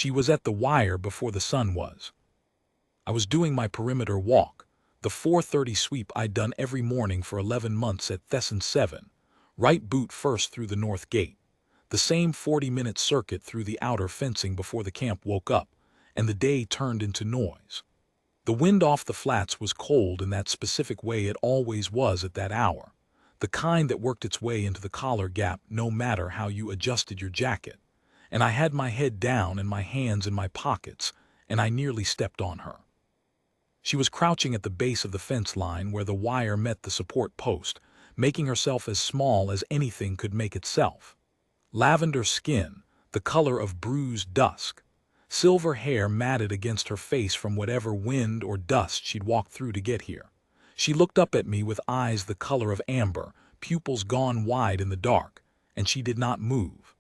She was at the wire before the sun was. I was doing my perimeter walk, the 4:30 sweep I'd done every morning for 11 months at Thesson 7, right boot first through the north gate, the same 40-minute circuit through the outer fencing before the camp woke up, and the day turned into noise. The wind off the flats was cold in that specific way it always was at that hour, the kind that worked its way into the collar gap no matter how you adjusted your jacket, and I had my head down and my hands in my pockets, and I nearly stepped on her. She was crouching at the base of the fence line where the wire met the support post, making herself as small as anything could make itself. Lavender skin, the color of bruised dusk. Silver hair matted against her face from whatever wind or dust she'd walked through to get here. She looked up at me with eyes the color of amber, pupils gone wide in the dark, and she did not move.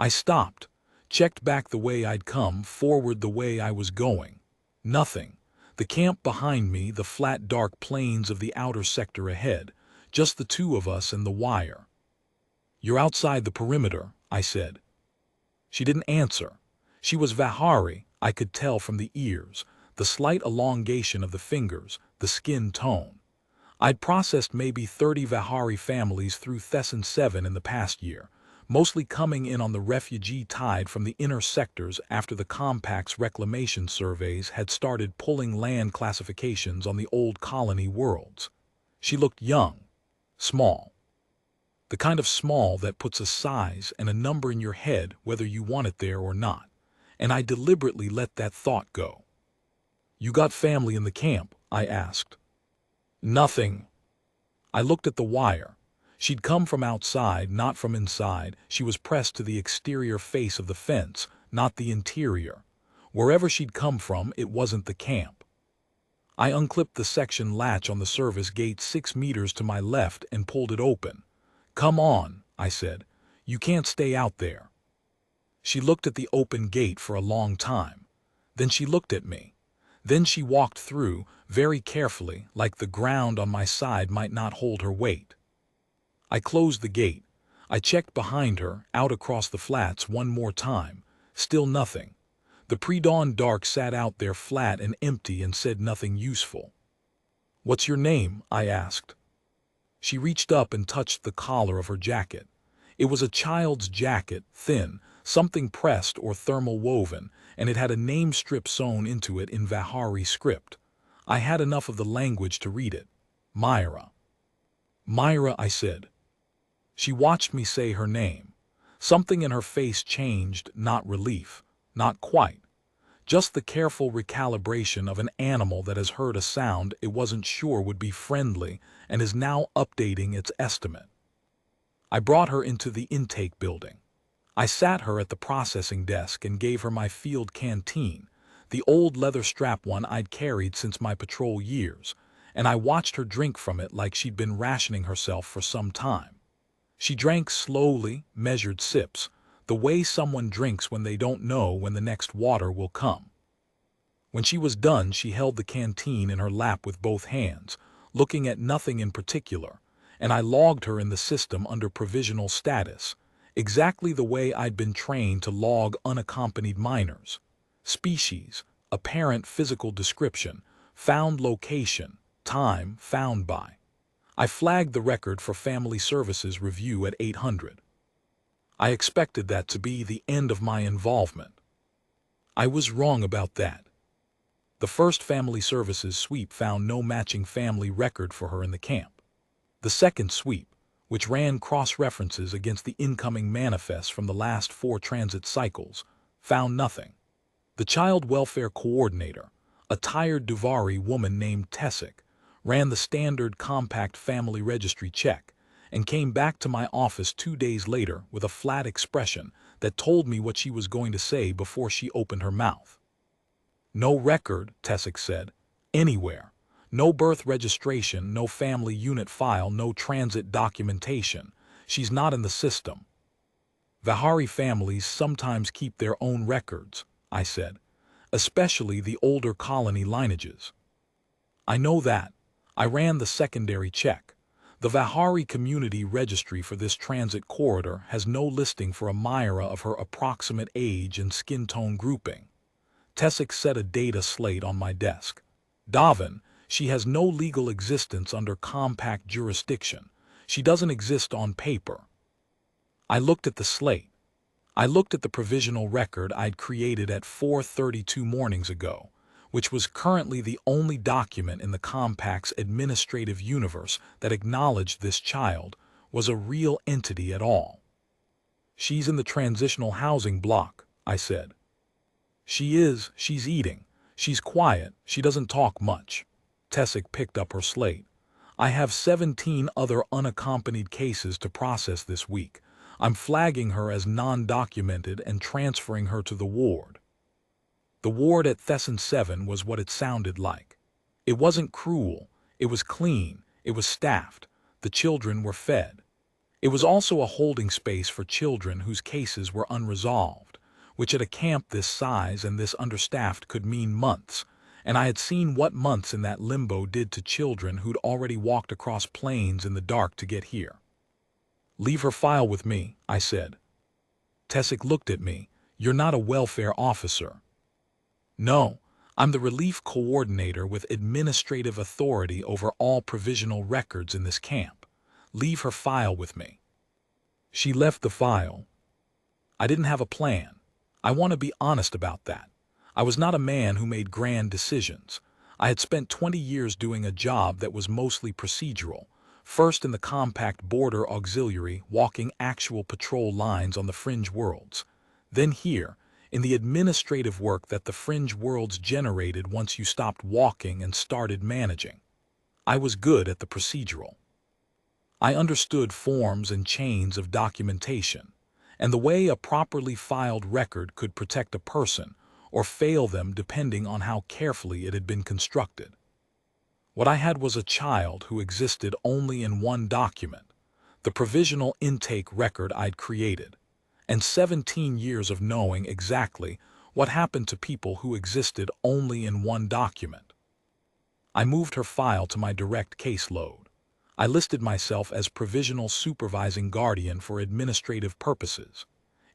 I stopped, checked back the way I'd come, forward the way I was going. Nothing. The camp behind me, the flat dark plains of the outer sector ahead, just the two of us and the wire. "You're outside the perimeter," I said. She didn't answer. She was Vahari, I could tell from the ears, the slight elongation of the fingers, the skin tone. I'd processed maybe 30 Vahari families through Thesson 7 in the past year, mostly coming in on the refugee tide from the inner sectors after the compact's reclamation surveys had started pulling land classifications on the old colony worlds. She looked young, small. The kind of small that puts a size and a number in your head whether you want it there or not, and I deliberately let that thought go. "You got family in the camp?" I asked. "Nothing." I looked at the wire. She'd come from outside, not from inside. She was pressed to the exterior face of the fence, not the interior. Wherever she'd come from, it wasn't the camp. I unclipped the section latch on the service gate 6 meters to my left and pulled it open. "Come on," I said. "You can't stay out there." She looked at the open gate for a long time. Then she looked at me. Then she walked through, very carefully, like the ground on my side might not hold her weight. I closed the gate. I checked behind her, out across the flats one more time. Still nothing. The pre-dawn dark sat out there flat and empty and said nothing useful. "What's your name?" I asked. She reached up and touched the collar of her jacket. It was a child's jacket, thin, something pressed or thermal woven, and it had a name strip sewn into it in Vahari script. I had enough of the language to read it. "Myra." "Myra," I said. She watched me say her name. Something in her face changed, not relief, not quite. Just the careful recalibration of an animal that has heard a sound it wasn't sure would be friendly and is now updating its estimate. I brought her into the intake building. I sat her at the processing desk and gave her my field canteen, the old leather strap one I'd carried since my patrol years, and I watched her drink from it like she'd been rationing herself for some time. She drank slowly, measured sips, the way someone drinks when they don't know when the next water will come. When she was done, she held the canteen in her lap with both hands, looking at nothing in particular, and I logged her in the system under provisional status, exactly the way I'd been trained to log unaccompanied minors. Species, apparent physical description, found location, time found by. I flagged the record for Family Services review at 800. I expected that to be the end of my involvement. I was wrong about that. The first Family Services sweep found no matching family record for her in the camp. The second sweep, which ran cross-references against the incoming manifests from the last 4 transit cycles, found nothing. The child welfare coordinator, a tired Duvari woman named Tessic, ran the standard compact family registry check, and came back to my office 2 days later with a flat expression that told me what she was going to say before she opened her mouth. "No record," Tessic said, "anywhere. No birth registration, no family unit file, no transit documentation. She's not in the system." "Vahari families sometimes keep their own records," I said, "especially the older colony lineages." "I know that. I ran the secondary check. The Vihari Community Registry for this transit corridor has no listing for a Myra of her approximate age and skin tone grouping. Tessic set a data slate on my desk. Davin, she has no legal existence under compact jurisdiction. She doesn't exist on paper. I looked at the slate. I looked at the provisional record I'd created at 4:32 mornings ago, which was currently the only document in the compact's administrative universe that acknowledged this child was a real entity at all. She's in the transitional housing block, I said. She's eating. She's quiet, she doesn't talk much. Tessic picked up her slate. I have 17 other unaccompanied cases to process this week. I'm flagging her as non-documented and transferring her to the ward. The ward at Thesson 7 was what it sounded like. It wasn't cruel, it was clean, it was staffed, the children were fed. It was also a holding space for children whose cases were unresolved, which at a camp this size and this understaffed could mean months, and I had seen what months in that limbo did to children who'd already walked across plains in the dark to get here. Leave her file with me, I said. Tessic looked at me. You're not a welfare officer. No, I'm the relief coordinator with administrative authority over all provisional records in this camp. Leave her file with me. She left the file. I didn't have a plan. I want to be honest about that. I was not a man who made grand decisions. I had spent 20 years doing a job that was mostly procedural, first in the compact border auxiliary walking actual patrol lines on the fringe worlds, then here, in the administrative work that the fringe worlds generated once you stopped walking and started managing. I was good at the procedural. I understood forms and chains of documentation, and the way a properly filed record could protect a person or fail them depending on how carefully it had been constructed. What I had was a child who existed only in one document, the provisional intake record I'd created, and 17 years of knowing exactly what happened to people who existed only in one document. I moved her file to my direct caseload. I listed myself as provisional supervising guardian for administrative purposes.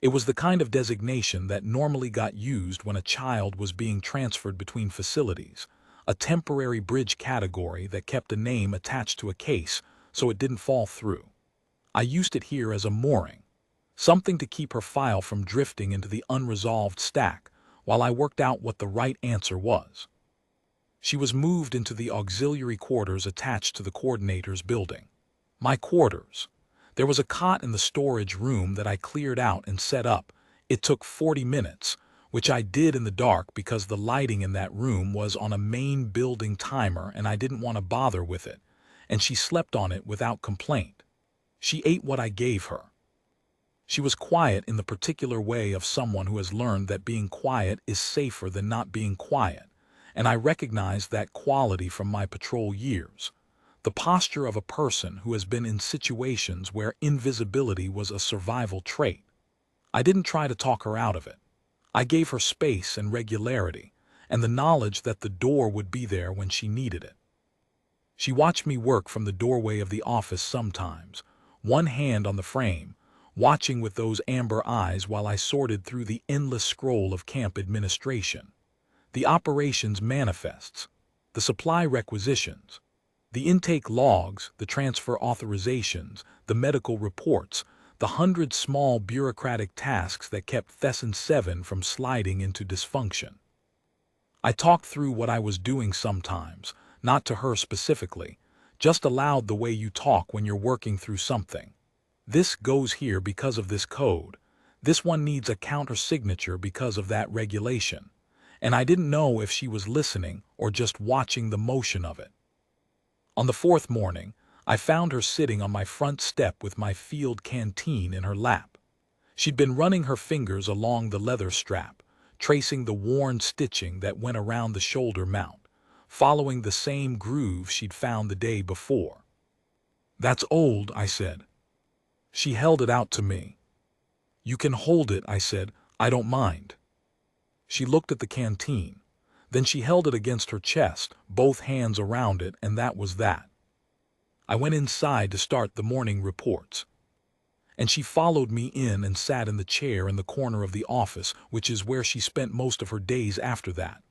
It was the kind of designation that normally got used when a child was being transferred between facilities, a temporary bridge category that kept a name attached to a case so it didn't fall through. I used it here as a mooring, something to keep her file from drifting into the unresolved stack while I worked out what the right answer was. She was moved into the auxiliary quarters attached to the coordinator's building. My quarters. There was a cot in the storage room that I cleared out and set up. It took 40 minutes, which I did in the dark because the lighting in that room was on a main building timer and I didn't want to bother with it, and she slept on it without complaint. She ate what I gave her. She was quiet in the particular way of someone who has learned that being quiet is safer than not being quiet, and I recognized that quality from my patrol years. The posture of a person who has been in situations where invisibility was a survival trait. I didn't try to talk her out of it. I gave her space and regularity, and the knowledge that the door would be there when she needed it. She watched me work from the doorway of the office sometimes, one hand on the frame, watching with those amber eyes while I sorted through the endless scroll of camp administration. The operations manifests, the supply requisitions, the intake logs, the transfer authorizations, the medical reports, the 100 small bureaucratic tasks that kept Thesson 7 from sliding into dysfunction. I talked through what I was doing sometimes, not to her specifically, just aloud the way you talk when you're working through something. This goes here because of this code. This one needs a counter-signature because of that regulation. And I didn't know if she was listening or just watching the motion of it. On the fourth morning, I found her sitting on my front step with my field canteen in her lap. She'd been running her fingers along the leather strap, tracing the worn stitching that went around the shoulder mount, following the same groove she'd found the day before. "That's old," I said. She held it out to me. "You can hold it," I said. "I don't mind." She looked at the canteen. Then she held it against her chest, both hands around it, and that was that. I went inside to start the morning reports, and she followed me in and sat in the chair in the corner of the office, which is where she spent most of her days after that.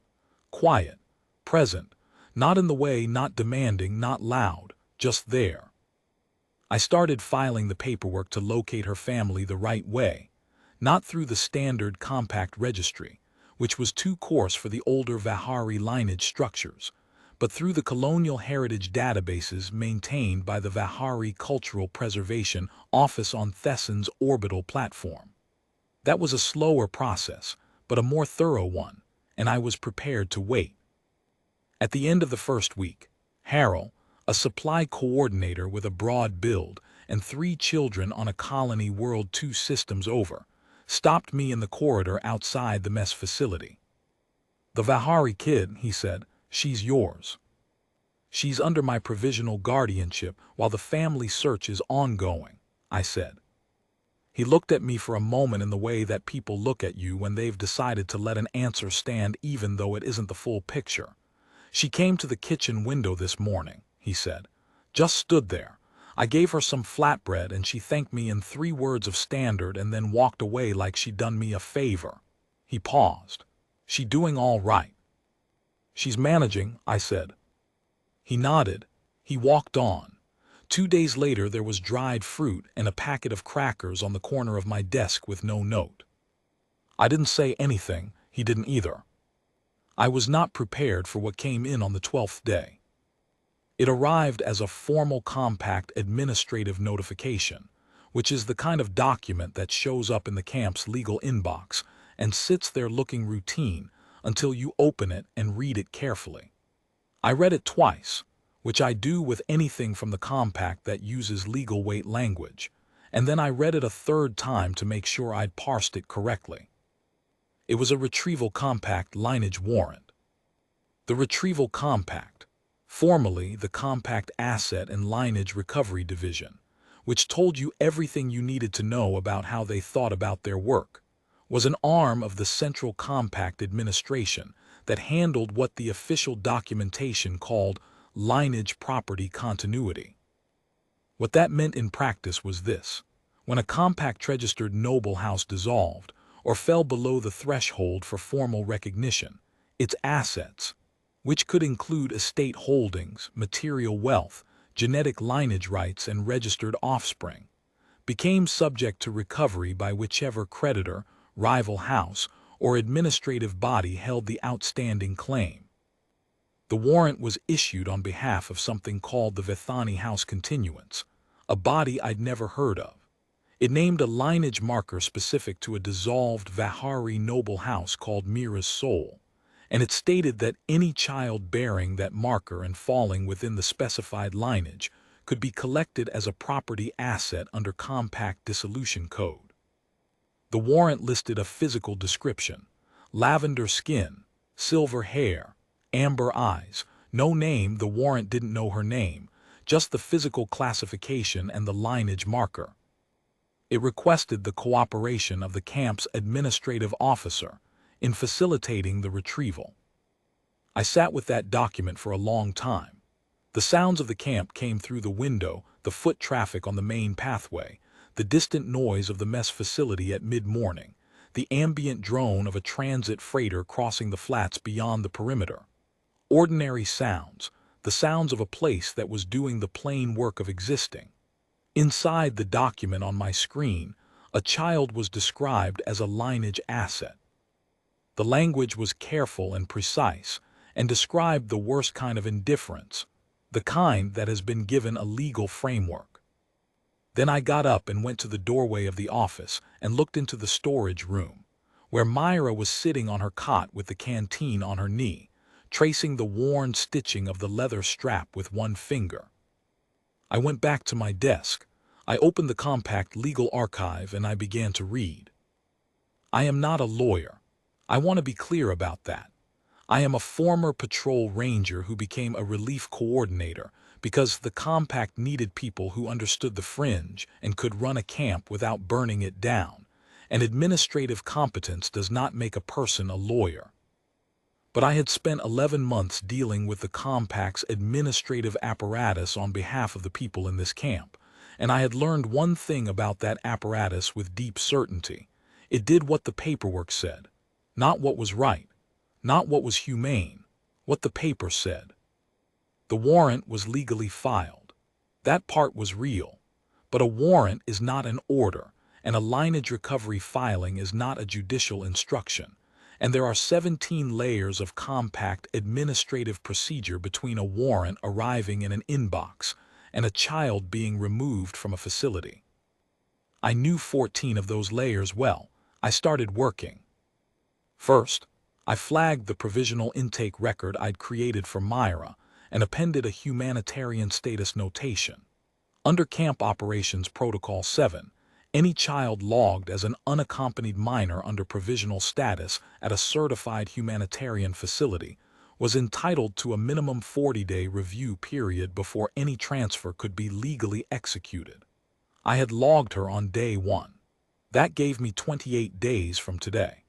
Quiet, present, not in the way, not demanding, not loud, just there. I started filing the paperwork to locate her family the right way, not through the standard compact registry, which was too coarse for the older Vihari lineage structures, but through the colonial heritage databases maintained by the Vihari Cultural Preservation Office on Theson's orbital platform. That was a slower process, but a more thorough one, and I was prepared to wait. At the end of the first week, Harold, a supply coordinator with a broad build and 3 children on a colony world 2 systems over, stopped me in the corridor outside the mess facility. "The Vihari kid," he said, "she's yours. She's under my provisional guardianship while the family search is ongoing," I said. He looked at me for a moment in the way that people look at you when they've decided to let an answer stand even though it isn't the full picture. "She came to the kitchen window this morning," he said. "Just stood there. I gave her some flatbread and she thanked me in 3 words of standard and then walked away like she'd done me a favor." He paused. "She doing all right?" "She's managing," I said. He nodded. He walked on. 2 days later there was dried fruit and a packet of crackers on the corner of my desk with no note. I didn't say anything. He didn't either. I was not prepared for what came in on the 12th day. It arrived as a formal compact administrative notification, which is the kind of document that shows up in the camp's legal inbox and sits there looking routine until you open it and read it carefully. I read it twice, which I do with anything from the compact that uses legal weight language, and then I read it a 3rd time to make sure I'd parsed it correctly. It was a retrieval compact lineage warrant. The retrieval compact, formerly the Compact Asset and Lineage Recovery Division, which told you everything you needed to know about how they thought about their work, was an arm of the Central Compact Administration that handled what the official documentation called lineage property continuity. What that meant in practice was this: when a compact-registered noble house dissolved or fell below the threshold for formal recognition, its assets, which could include estate holdings, material wealth, genetic lineage rights, and registered offspring, became subject to recovery by whichever creditor, rival house, or administrative body held the outstanding claim. The warrant was issued on behalf of something called the Vithani House Continuance, a body I'd never heard of. It named a lineage marker specific to a dissolved Vihari noble house called Mira's Soul, and it stated that any child bearing that marker and falling within the specified lineage could be collected as a property asset under Compact Dissolution Code. The warrant listed a physical description: lavender skin, silver hair, amber eyes. No name. The warrant didn't know her name, just the physical classification and the lineage marker. It requested the cooperation of the camp's administrative officer in facilitating the retrieval. I sat with that document for a long time. The sounds of the camp came through the window, the foot traffic on the main pathway, the distant noise of the mess facility at mid-morning, the ambient drone of a transit freighter crossing the flats beyond the perimeter. Ordinary sounds, the sounds of a place that was doing the plain work of existing. Inside the document on my screen, a child was described as a lineage asset. The language was careful and precise, and described the worst kind of indifference, the kind that has been given a legal framework. Then I got up and went to the doorway of the office and looked into the storage room, where Myra was sitting on her cot with the canteen on her knee, tracing the worn stitching of the leather strap with one finger. I went back to my desk. I opened the compact legal archive and I began to read. I am not a lawyer. I want to be clear about that. I am a former patrol ranger who became a relief coordinator because the compact needed people who understood the fringe and could run a camp without burning it down, and administrative competence does not make a person a lawyer. But I had spent 11 months dealing with the compact's administrative apparatus on behalf of the people in this camp, and I had learned one thing about that apparatus with deep certainty. It did what the paperwork said, not what was right, not what was humane, what the paper said. The warrant was legally filed. That part was real. But a warrant is not an order, and a lineage recovery filing is not a judicial instruction. And there are 17 layers of compact administrative procedure between a warrant arriving in an inbox and a child being removed from a facility. I knew 14 of those layers well. I started working. First, I flagged the provisional intake record I'd created for Myra and appended a humanitarian status notation. Under Camp Operations Protocol 7, any child logged as an unaccompanied minor under provisional status at a certified humanitarian facility was entitled to a minimum 40-day review period before any transfer could be legally executed. I had logged her on day 1. That gave me 28 days from today.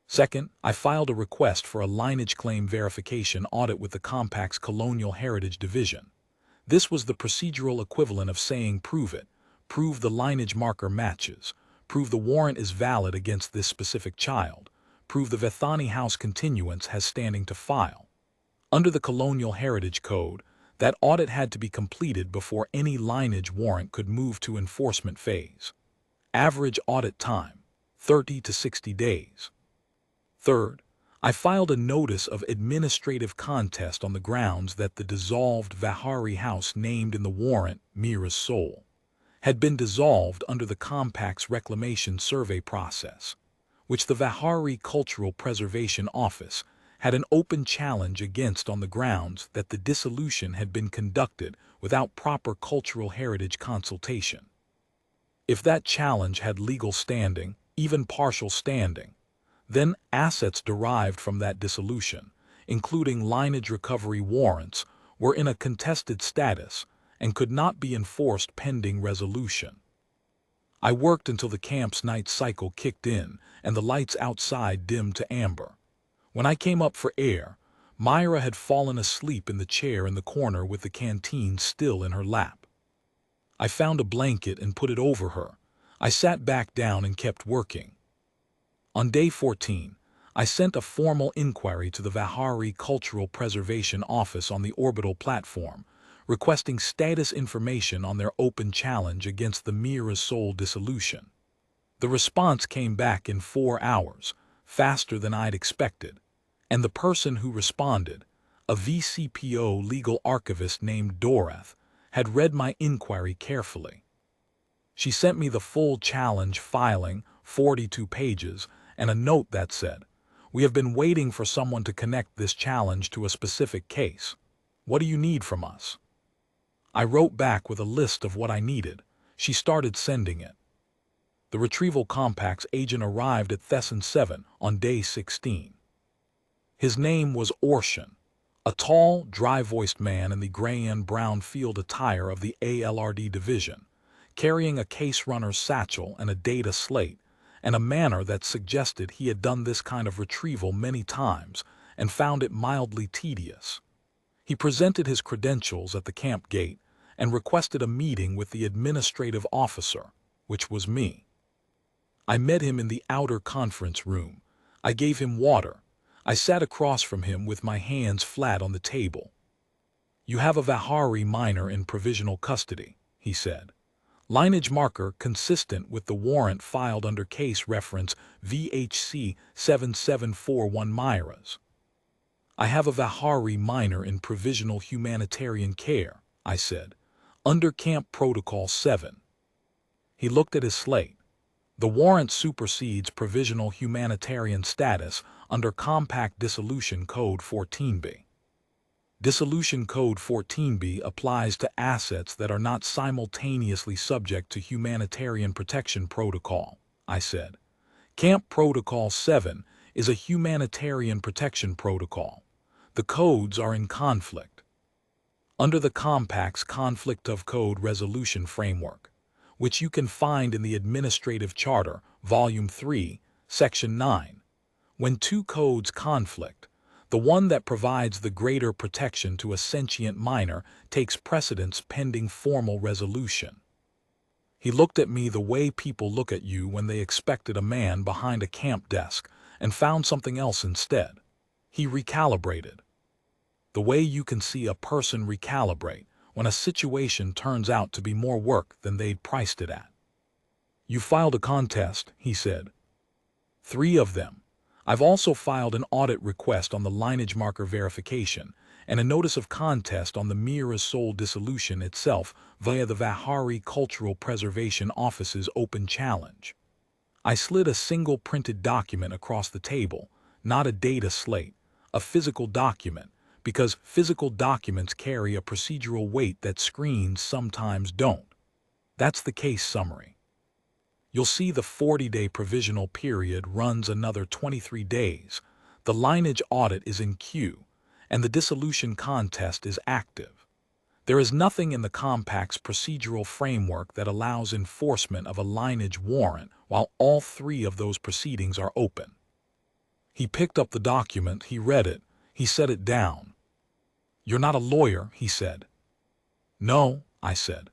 Second, I filed a request for a lineage claim verification audit with the Compact's Colonial Heritage Division. This was the procedural equivalent of saying prove it, prove the lineage marker matches, prove the warrant is valid against this specific child, prove the Vethani House continuance has standing to file. Under the Colonial Heritage Code, that audit had to be completed before any lineage warrant could move to enforcement phase. Average audit time, 30 to 60 days. Third, I filed a notice of administrative contest on the grounds that the dissolved Vahari house named in the warrant, Mira's Soul, had been dissolved under the Compact's reclamation survey process, which the Vahari Cultural Preservation Office had an open challenge against on the grounds that the dissolution had been conducted without proper cultural heritage consultation. If that challenge had legal standing, even partial standing, then assets derived from that dissolution, including lineage recovery warrants, were in a contested status and could not be enforced pending resolution. I worked until the camp's night cycle kicked in and the lights outside dimmed to amber. When I came up for air, Myra had fallen asleep in the chair in the corner with the canteen still in her lap. I found a blanket and put it over her. I sat back down and kept working. On day 14, I sent a formal inquiry to the Vahari Cultural Preservation Office on the orbital platform, requesting status information on their open challenge against the Mira's Soul dissolution. The response came back in 4 hours, faster than I'd expected, and the person who responded, a VCPO legal archivist named Dorath, had read my inquiry carefully. She sent me the full challenge filing, 42 pages, and a note that said, "We have been waiting for someone to connect this challenge to a specific case. What do you need from us?" I wrote back with a list of what I needed. She started sending it. The Retrieval Compact's agent arrived at Thesson 7 on day 16. His name was Orshan, a tall, dry-voiced man in the gray and brown field attire of the ALRD division, carrying a case runner's satchel and a data slate, and a manner that suggested he had done this kind of retrieval many times and found it mildly tedious. He presented his credentials at the camp gate and requested a meeting with the administrative officer, which was me. I met him in the outer conference room. I gave him water. I sat across from him with my hands flat on the table. "You have a Vahari minor in provisional custody," he said. "Lineage marker consistent with the warrant filed under case reference VHC 7741 Myra's." "I have a Vahari minor in provisional humanitarian care," I said, "under Camp Protocol 7. He looked at his slate. "The warrant supersedes provisional humanitarian status under Compact Dissolution Code 14B. Dissolution Code 14B applies to assets that are not simultaneously subject to humanitarian protection protocol," I said. "Camp Protocol 7 is a humanitarian protection protocol. The codes are in conflict. Under the Compact's Conflict of Code Resolution Framework, which you can find in the Administrative Charter, Volume 3, Section 9, when two codes conflict, The one that provides the greater protection to a sentient minor takes precedence pending formal resolution. He looked at me the way people look at you when they expected a man behind a camp desk and found something else instead. He recalibrated. The way you can see a person recalibrate when a situation turns out to be more work than they'd priced it at. You filed a contest, he said. 3 of them. I've also filed an audit request on the lineage marker verification and a notice of contest on the Mira's soul dissolution itself via the Vihari Cultural Preservation Office's open challenge. I slid a single printed document across the table, not a data slate, a physical document, because physical documents carry a procedural weight that screens sometimes don't. That's the case summary. You'll see the 40-day provisional period runs another 23 days, the lineage audit is in queue, and the dissolution contest is active. There is nothing in the compact's procedural framework that allows enforcement of a lineage warrant while all 3 of those proceedings are open. He picked up the document, he read it, he set it down. You're not a lawyer, he said. No, I said.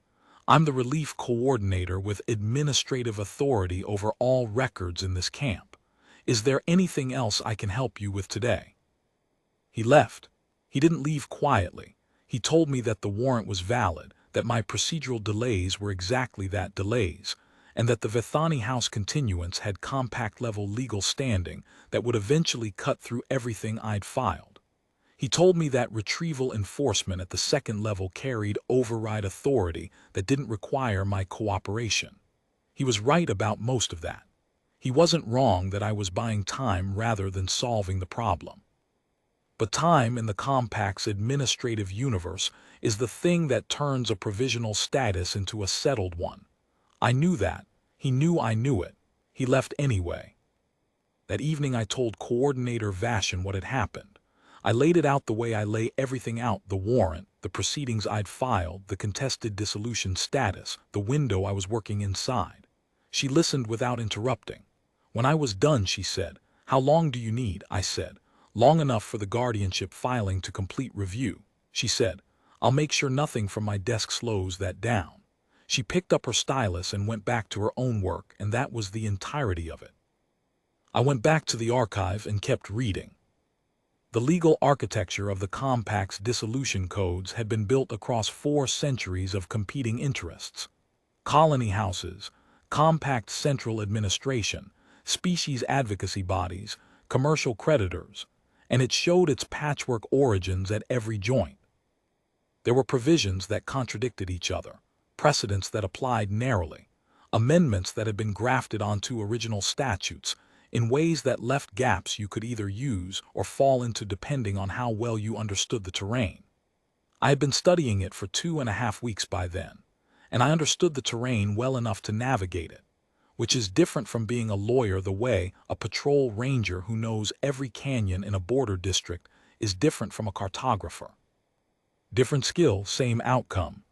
I'm the relief coordinator with administrative authority over all records in this camp. Is there anything else I can help you with today? He left. He didn't leave quietly. He told me that the warrant was valid, that my procedural delays were exactly that, delays, and that the Vithani House continuance had compact-level legal standing that would eventually cut through everything I'd filed. He told me that retrieval enforcement at the 2nd level carried override authority that didn't require my cooperation. He was right about most of that. He wasn't wrong that I was buying time rather than solving the problem. But time in the compact's administrative universe is the thing that turns a provisional status into a settled one. I knew that. He knew I knew it. He left anyway. That evening I told Coordinator Vashon what had happened. I laid it out the way I lay everything out, the warrant, the proceedings I'd filed, the contested dissolution status, the window I was working inside. She listened without interrupting. When I was done, she said, "How long do you need?" I said, "Long enough for the guardianship filing to complete review." She said, "I'll make sure nothing from my desk slows that down." She picked up her stylus and went back to her own work, and that was the entirety of it. I went back to the archive and kept reading. The legal architecture of the compact's dissolution codes had been built across 4 centuries of competing interests. Colony houses, compact central administration, species advocacy bodies, commercial creditors, and it showed its patchwork origins at every joint. There were provisions that contradicted each other, precedents that applied narrowly, amendments that had been grafted onto original statutes, in ways that left gaps you could either use or fall into depending on how well you understood the terrain. I had been studying it for 2.5 weeks by then, and I understood the terrain well enough to navigate it, which is different from being a lawyer the way a patrol ranger who knows every canyon in a border district is different from a cartographer. Different skill, same outcome.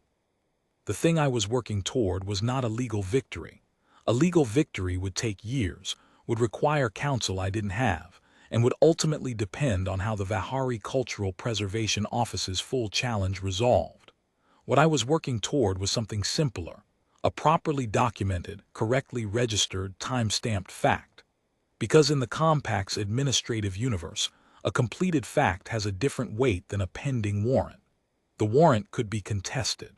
The thing I was working toward was not a legal victory. A legal victory would take years, would require counsel I didn't have, and would ultimately depend on how the Vihari Cultural Preservation Office's full challenge resolved. What I was working toward was something simpler, a properly documented, correctly registered, time-stamped fact. Because in the compact's administrative universe, a completed fact has a different weight than a pending warrant. The warrant could be contested.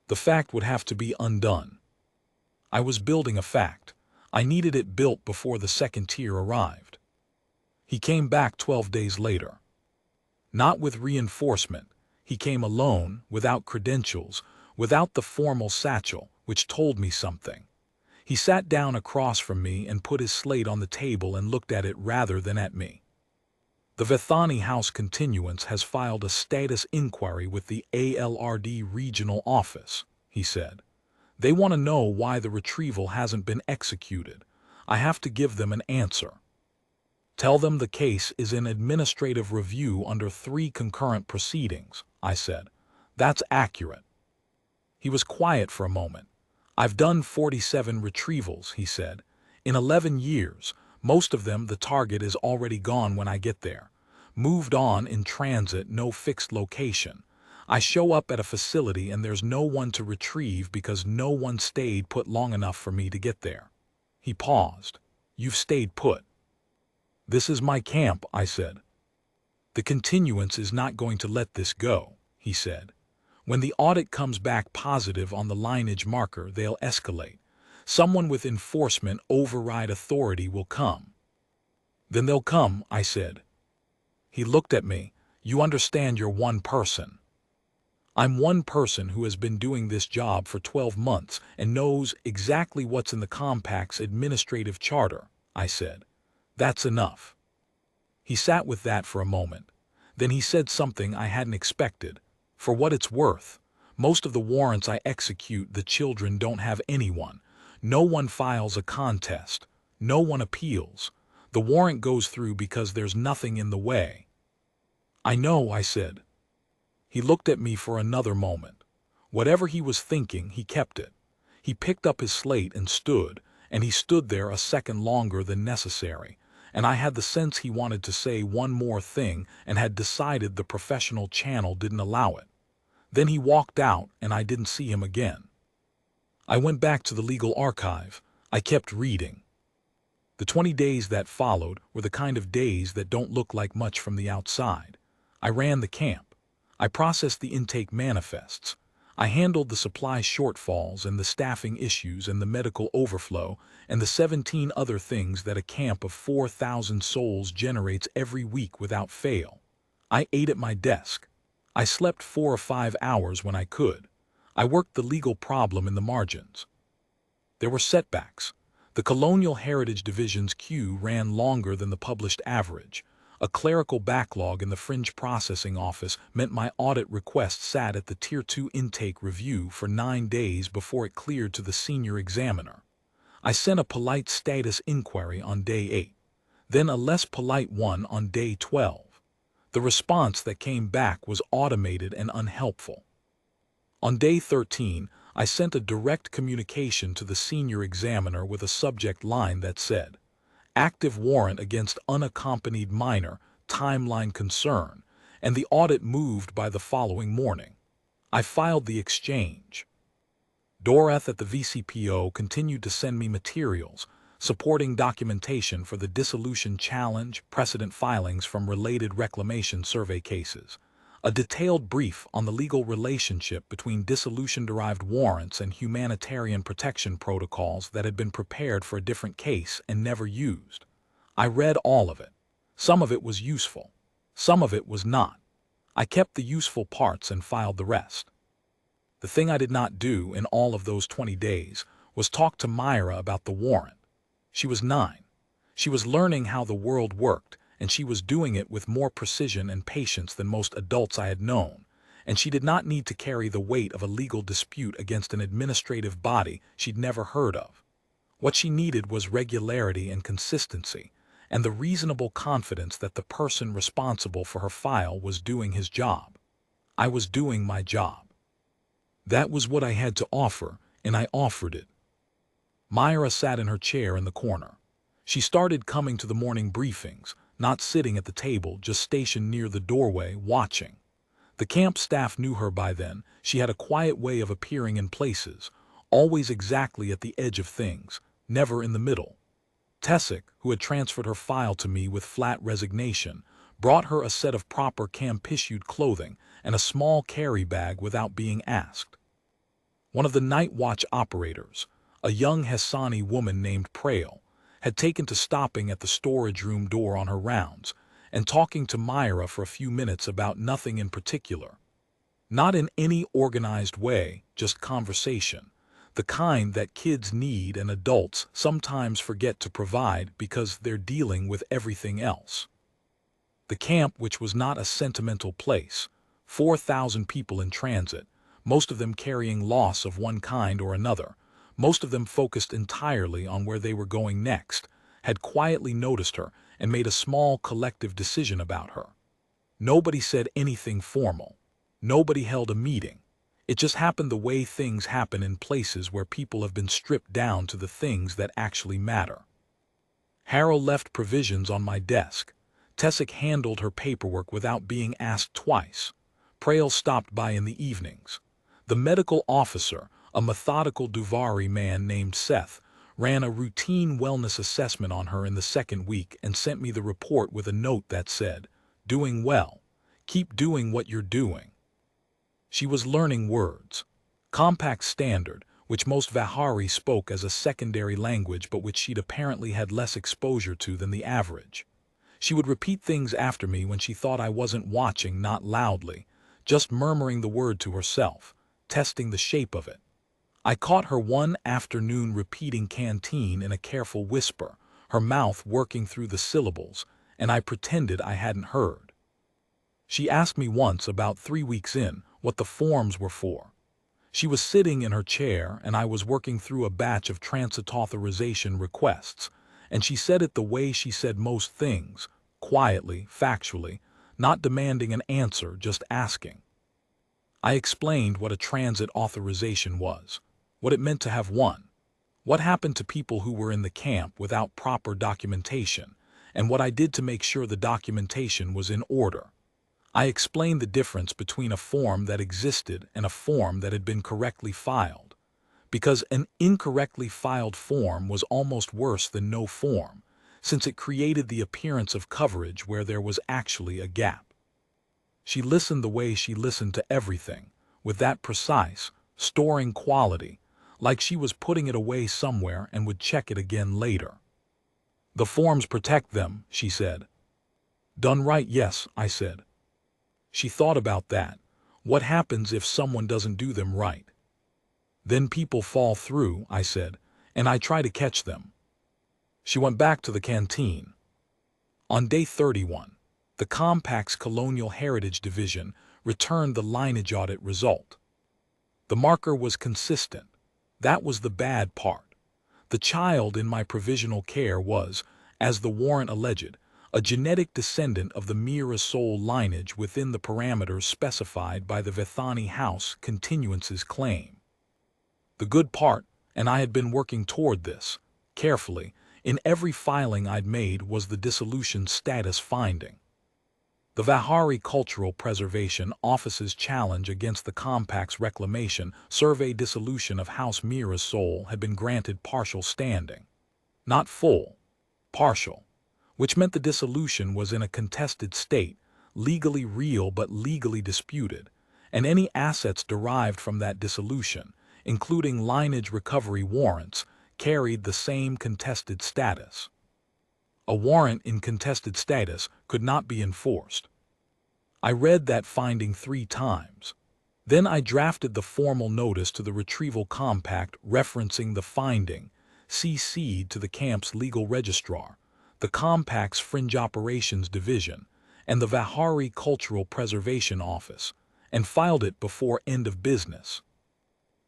The fact would have to be undone. I was building a fact. I needed it built before the 2nd tier arrived. He came back 12 days later. Not with reinforcement. He came alone, without credentials, without the formal satchel, which told me something. He sat down across from me and put his slate on the table and looked at it rather than at me. The Vithani House continuance has filed a status inquiry with the ALRD regional office, he said. They want to know why the retrieval hasn't been executed. I have to give them an answer. Tell them the case is in administrative review under 3 concurrent proceedings, I said. That's accurate. He was quiet for a moment. I've done 47 retrievals, he said. In 11 years, most of them the target is already gone when I get there. Moved on, in transit, no fixed location. I show up at a facility and there's no one to retrieve because no one stayed put long enough for me to get there. He paused. You've stayed put. This is my camp, I said. The continuance is not going to let this go, he said. When the audit comes back positive on the lineage marker, they'll escalate. Someone with enforcement override authority will come. Then they'll come, I said. He looked at me. You understand you're one person. I'm one person who has been doing this job for 12 months and knows exactly what's in the compact's administrative charter, I said. That's enough. He sat with that for a moment. Then he said something I hadn't expected. For what it's worth, most of the warrants I execute, the children don't have anyone. No one files a contest. No one appeals. The warrant goes through because there's nothing in the way. I know, I said. He looked at me for another moment. Whatever he was thinking, he kept it. He picked up his slate and he stood there a second longer than necessary, and I had the sense he wanted to say one more thing and had decided the professional channel didn't allow it. Then he walked out and I didn't see him again. I went back to the legal archive. I kept reading. The 20 days that followed were the kind of days that don't look like much from the outside. I ran the camp. I processed the intake manifests. I handled the supply shortfalls and the staffing issues and the medical overflow and the 17 other things that a camp of 4,000 souls generates every week without fail. I ate at my desk. I slept 4 or 5 hours when I could. I worked the legal problem in the margins. There were setbacks. The Colonial Heritage Division's queue ran longer than the published average. A clerical backlog in the fringe processing office meant my audit request sat at the Tier 2 intake review for 9 days before it cleared to the senior examiner. I sent a polite status inquiry on day 8, then a less polite one on day 12. The response that came back was automated and unhelpful. On day 13, I sent a direct communication to the senior examiner with a subject line that said, "Active warrant against unaccompanied minor, timeline concern," and the audit moved by the following morning. I filed the exchange. Dorath at the VCPO continued to send me materials, supporting documentation for the dissolution challenge, precedent filings from related reclamation survey cases, a detailed brief on the legal relationship between dissolution-derived warrants and humanitarian protection protocols that had been prepared for a different case and never used. I read all of it. Some of it was useful. Some of it was not. I kept the useful parts and filed the rest. The thing I did not do in all of those 20 days was talk to Myra about the warrant. She was 9. She was learning how the world worked, and she was doing it with more precision and patience than most adults I had known, and she did not need to carry the weight of a legal dispute against an administrative body she'd never heard of. What she needed was regularity and consistency, and the reasonable confidence that the person responsible for her file was doing his job. I was doing my job. That was what I had to offer, and I offered it. Myra sat in her chair in the corner. She started coming to the morning briefings, not sitting at the table, just stationed near the doorway, watching. The camp staff knew her by then. She had a quiet way of appearing in places, always exactly at the edge of things, never in the middle. Tessick, who had transferred her file to me with flat resignation, brought her a set of proper camp-issued clothing and a small carry bag without being asked. One of the night watch operators, a young Hassani woman named Prail, had taken to stopping at the storage room door on her rounds and talking to Myra for a few minutes about nothing in particular. Not in any organized way, just conversation, the kind that kids need and adults sometimes forget to provide because they're dealing with everything else. The camp, which was not a sentimental place, 4,000 people in transit, most of them carrying loss of one kind or another, most of them focused entirely on where they were going next, had quietly noticed her and made a small collective decision about her. Nobody said anything formal. Nobody held a meeting. It just happened the way things happen in places where people have been stripped down to the things that actually matter. Harold left provisions on my desk. Tessic handled her paperwork without being asked twice. Prail stopped by in the evenings. The medical officer, a methodical Duvari man named Seth, ran a routine wellness assessment on her in the second week and sent me the report with a note that said, "Doing well. Keep doing what you're doing." She was learning words. Compact Standard, which most Vihari spoke as a secondary language but which she'd apparently had less exposure to than the average. She would repeat things after me when she thought I wasn't watching, not loudly, just murmuring the word to herself, testing the shape of it. I caught her one afternoon repeating canteen in a careful whisper, her mouth working through the syllables, and I pretended I hadn't heard. She asked me once, about 3 weeks in, what the forms were for. She was sitting in her chair and I was working through a batch of transit authorization requests, and she said it the way she said most things, quietly, factually, not demanding an answer, just asking. I explained what a transit authorization was, what it meant to have one, what happened to people who were in the camp without proper documentation, and what I did to make sure the documentation was in order. I explained the difference between a form that existed and a form that had been correctly filed, because an incorrectly filed form was almost worse than no form, since it created the appearance of coverage where there was actually a gap. She listened the way she listened to everything, with that precise, storing quality, like she was putting it away somewhere and would check it again later. "The forms protect them," she said. "Done right, yes," I said. She thought about that. What happens if someone doesn't do them right? "Then people fall through," I said, "and I try to catch them." She went back to the canteen. On day 31, the Compact's Colonial Heritage Division returned the lineage audit result. The marker was consistent. That was the bad part. The child in my provisional care was, as the warrant alleged, a genetic descendant of the Mira Soul lineage within the parameters specified by the Vethani House continuance's claim. The good part, and I had been working toward this, carefully, in every filing I'd made, was the dissolution status finding. The Vihari Cultural Preservation Office's challenge against the Compact's reclamation survey dissolution of House Mira Soul had been granted partial standing. Not full, partial, which meant the dissolution was in a contested state, legally real but legally disputed, and any assets derived from that dissolution, including lineage recovery warrants, carried the same contested status. A warrant in contested status could not be enforced. I read that finding 3 times. Then I drafted the formal notice to the Retrieval Compact referencing the finding, CC'd to the camp's legal registrar, the Compact's Fringe Operations Division, and the Vihari Cultural Preservation Office, and filed it before end of business.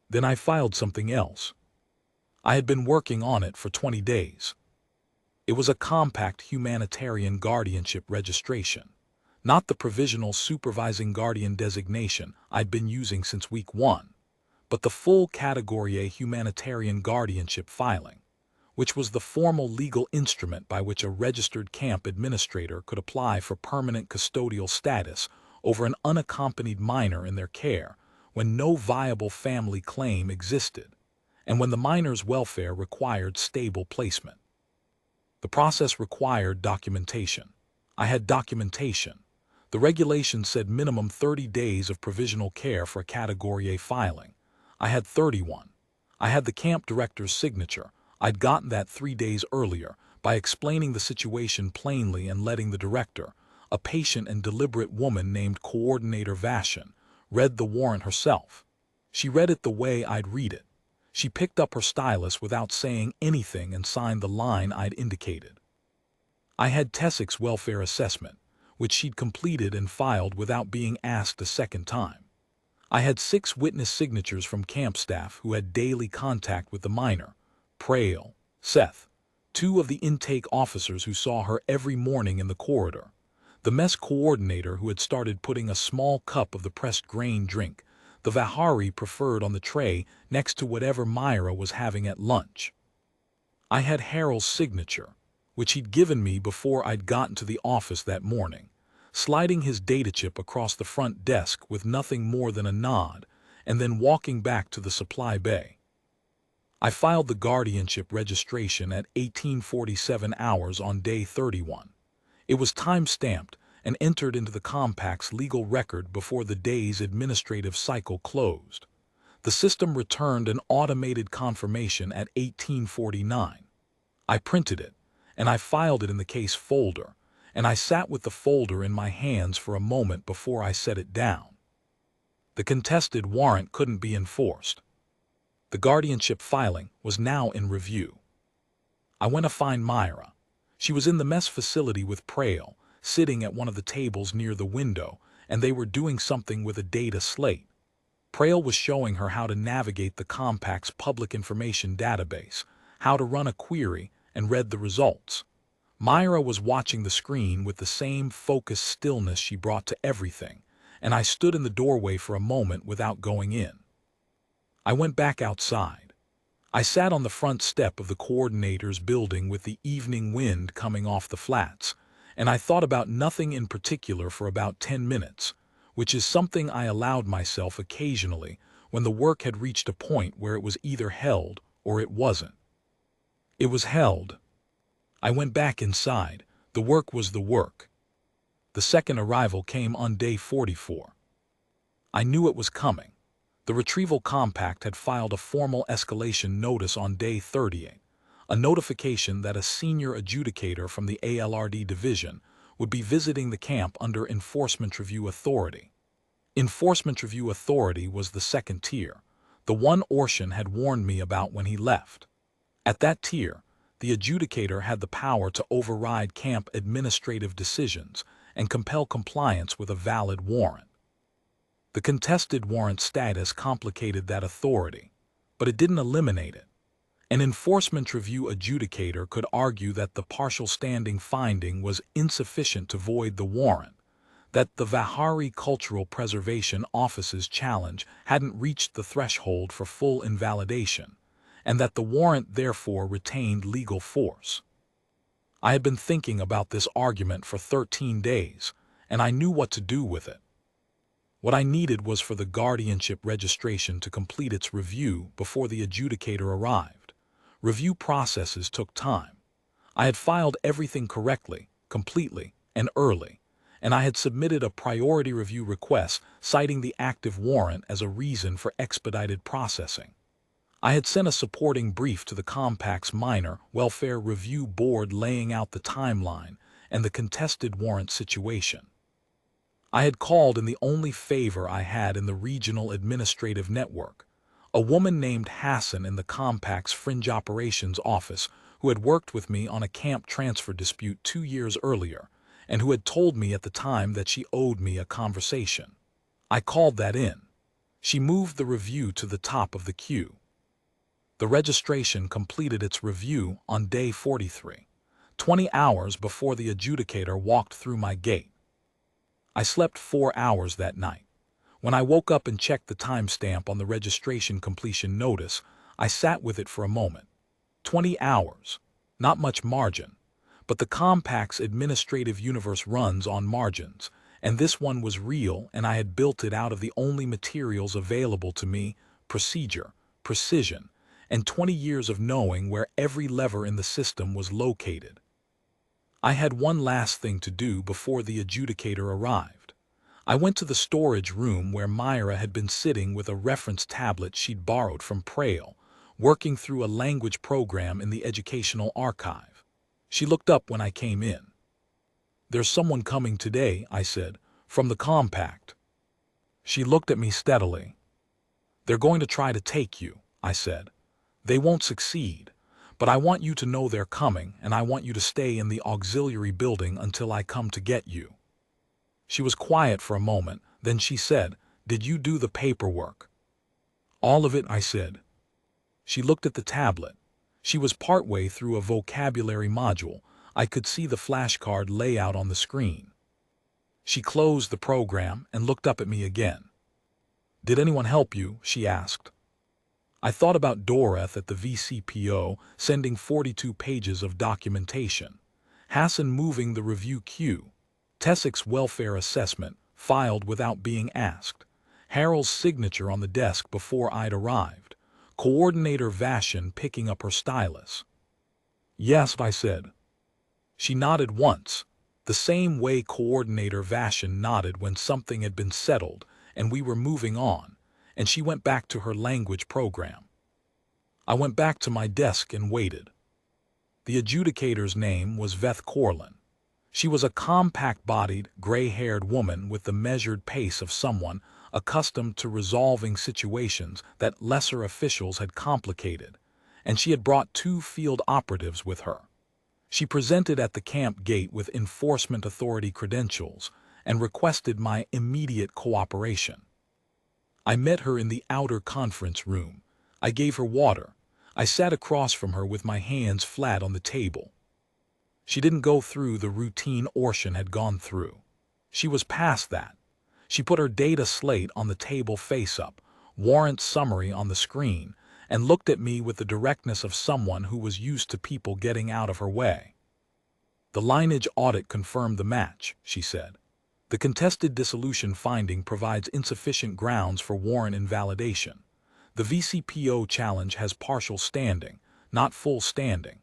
Then I filed something else. I had been working on it for 20 days. It was a Compact Humanitarian Guardianship registration, not the Provisional Supervising Guardian designation I'd been using since week 1, but the full Category A Humanitarian Guardianship filing, which was the formal legal instrument by which a registered camp administrator could apply for permanent custodial status over an unaccompanied minor in their care when no viable family claim existed, and when the minor's welfare required stable placement. The process required documentation. I had documentation. The regulation said minimum 30 days of provisional care for a Category A filing. I had 31. I had the camp director's signature. I'd gotten that 3 days earlier by explaining the situation plainly and letting the director, a patient and deliberate woman named Coordinator Vashon, read the warrant herself. She read it the way I'd read it. She picked up her stylus without saying anything and signed the line I'd indicated. I had Tessic's welfare assessment, which she'd completed and filed without being asked a second time. I had 6 witness signatures from camp staff who had daily contact with the minor, Prail, Seth, 2 of the intake officers who saw her every morning in the corridor, the mess coordinator who had started putting a small cup of the pressed grain drink the Vihari preferred on the tray next to whatever Myra was having at lunch. I had Harold's signature, which he'd given me before I'd gotten to the office that morning, sliding his data chip across the front desk with nothing more than a nod, and then walking back to the supply bay. I filed the guardianship registration at 1847 hours on day 31. It was time-stamped and entered into the compact's legal record before the day's administrative cycle closed. The system returned an automated confirmation at 1849. I printed it, and I filed it in the case folder, and I sat with the folder in my hands for a moment before I set it down. The contested warrant couldn't be enforced. The guardianship filing was now in review. I went to find Myra. She was in the mess facility with Prale, sitting at one of the tables near the window, and they were doing something with a data slate. Prale was showing her how to navigate the compact's public information database, how to run a query, and read the results. Myra was watching the screen with the same focused stillness she brought to everything, and I stood in the doorway for a moment without going in. I went back outside. I sat on the front step of the coordinator's building with the evening wind coming off the flats, and I thought about nothing in particular for about 10 minutes, which is something I allowed myself occasionally when the work had reached a point where it was either held or it wasn't. It was held. I went back inside. The work was the work. The second arrival came on day 44. I knew it was coming. The retrieval compact had filed a formal escalation notice on day 38, a notification that a senior adjudicator from the ALRD division would be visiting the camp under Enforcement Review Authority. Enforcement Review Authority was the second tier, the one Orshan had warned me about when he left. At that tier, the adjudicator had the power to override camp administrative decisions and compel compliance with a valid warrant. The contested warrant status complicated that authority, but it didn't eliminate it. An enforcement review adjudicator could argue that the partial standing finding was insufficient to void the warrant, that the Vihari Cultural Preservation Office's challenge hadn't reached the threshold for full invalidation, and that the warrant therefore retained legal force. I had been thinking about this argument for 13 days, and I knew what to do with it. What I needed was for the guardianship registration to complete its review before the adjudicator arrived. Review processes took time. I had filed everything correctly, completely, and early, and I had submitted a priority review request citing the active warrant as a reason for expedited processing. I had sent a supporting brief to the compact's minor welfare review board laying out the timeline and the contested warrant situation. I had called in the only favor I had in the regional administrative network, a woman named Hassan in the compact's fringe operations office who had worked with me on a camp transfer dispute 2 years earlier and who had told me at the time that she owed me a conversation. I called that in. She moved the review to the top of the queue. The registration completed its review on day 43, 20 hours before the adjudicator walked through my gate. I slept 4 hours that night. When I woke up and checked the timestamp on the registration completion notice, I sat with it for a moment. 20 hours. Not much margin. But the compact's administrative universe runs on margins, and this one was real, and I had built it out of the only materials available to me: procedure, precision, and 20 years of knowing where every lever in the system was located. I had one last thing to do before the adjudicator arrived. I went to the storage room where Myra had been sitting with a reference tablet she'd borrowed from Prale, working through a language program in the educational archive. She looked up when I came in. "There's someone coming today," I said, "from the compact." She looked at me steadily. "They're going to try to take you," I said. "They won't succeed. But I want you to know they're coming, and I want you to stay in the auxiliary building until I come to get you." She was quiet for a moment, then she said, "Did you do the paperwork?" "All of it," I said. She looked at the tablet. She was partway through a vocabulary module. I could see the flashcard layout on the screen. She closed the program and looked up at me again. "Did anyone help you?" she asked. I thought about Doreth at the VCPO sending 42 pages of documentation. Hassan moving the review queue. Tessik's welfare assessment, filed without being asked. Harold's signature on the desk before I'd arrived. Coordinator Vashon picking up her stylus. Yes, I said. She nodded once, the same way Coordinator Vashon nodded when something had been settled and we were moving on, and she went back to her language program. I went back to my desk and waited. The adjudicator's name was Veth Corlin. She was a compact-bodied, gray-haired woman with the measured pace of someone accustomed to resolving situations that lesser officials had complicated, and she had brought 2 field operatives with her. She presented at the camp gate with enforcement authority credentials and requested my immediate cooperation. I met her in the outer conference room. I gave her water. I sat across from her with my hands flat on the table. She didn't go through the routine Orshan had gone through. She was past that. She put her data slate on the table face up, warrant summary on the screen, and looked at me with the directness of someone who was used to people getting out of her way. The lineage audit confirmed the match, she said. The contested dissolution finding provides insufficient grounds for warrant invalidation. The VCPO challenge has partial standing, not full standing.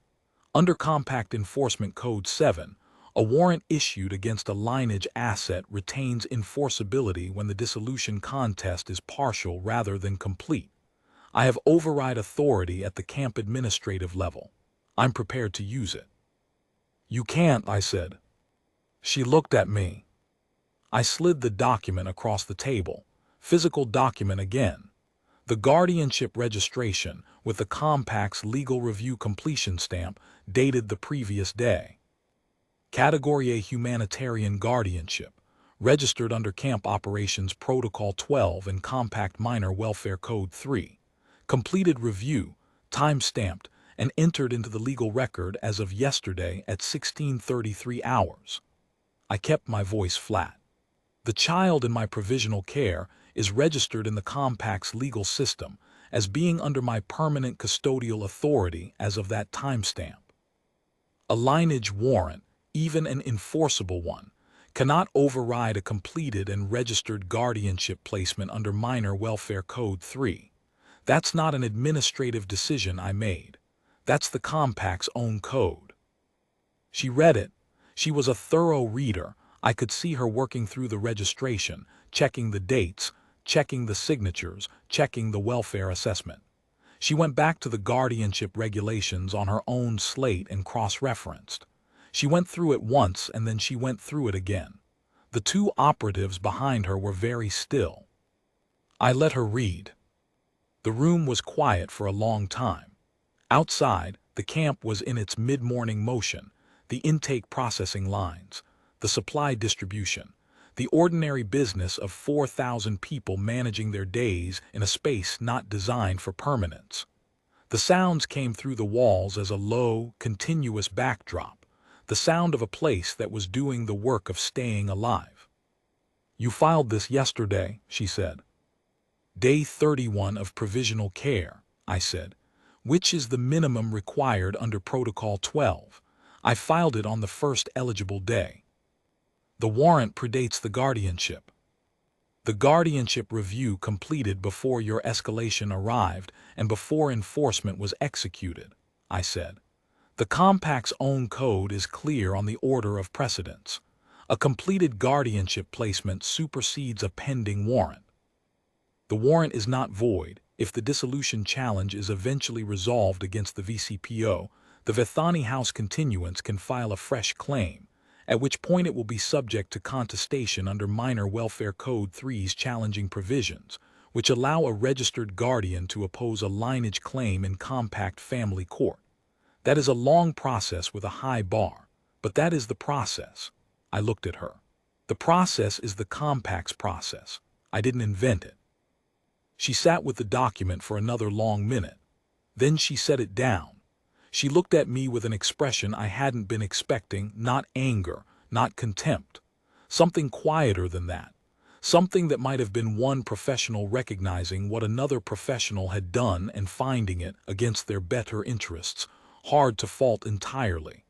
Under Compact Enforcement Code 7, a warrant issued against a lineage asset retains enforceability when the dissolution contest is partial rather than complete. I have override authority at the camp administrative level. I'm prepared to use it. You can't, I said. She looked at me. I slid the document across the table. Physical document again. The guardianship registration with the Compact's legal review completion stamp dated the previous day. Category A humanitarian guardianship, registered under Camp Operations Protocol 12 and Compact Minor Welfare Code 3. Completed review, time-stamped, and entered into the legal record as of yesterday at 16:33 hours. I kept my voice flat. The child in my provisional care is registered in the Compact's legal system as being under my permanent custodial authority as of that timestamp. A lineage warrant, even an enforceable one, cannot override a completed and registered guardianship placement under Minor Welfare Code 3. That's not an administrative decision I made. That's the Compact's own code. She read it. She was a thorough reader. I could see her working through the registration, checking the dates, checking the signatures, checking the welfare assessment. She went back to the guardianship regulations on her own slate and cross-referenced. She went through it once and then she went through it again. The 2 operatives behind her were very still. I let her read. The room was quiet for a long time. Outside, the camp was in its mid-morning motion, the intake processing lines, the supply distribution, the ordinary business of 4,000 people managing their days in a space not designed for permanence. The sounds came through the walls as a low, continuous backdrop, the sound of a place that was doing the work of staying alive. You filed this yesterday, she said. Day 31 of provisional care, I said, which is the minimum required under Protocol 12. I filed it on the first eligible day. The warrant predates the guardianship. The guardianship review completed before your escalation arrived and before enforcement was executed, I said. The Compact's own code is clear on the order of precedence. A completed guardianship placement supersedes a pending warrant. The warrant is not void. If the dissolution challenge is eventually resolved against the VCPO, the Vethani House continuance can file a fresh claim, at which point it will be subject to contestation under Minor Welfare Code 3's challenging provisions, which allow a registered guardian to oppose a lineage claim in Compact family court. That is a long process with a high bar, but that is the process. I looked at her. The process is the Compact's process. I didn't invent it. She sat with the document for another long minute. Then she set it down. She looked at me with an expression I hadn't been expecting, not anger, not contempt. Something quieter than that. Something that might have been one professional recognizing what another professional had done and finding it, against their better interests, hard to fault entirely.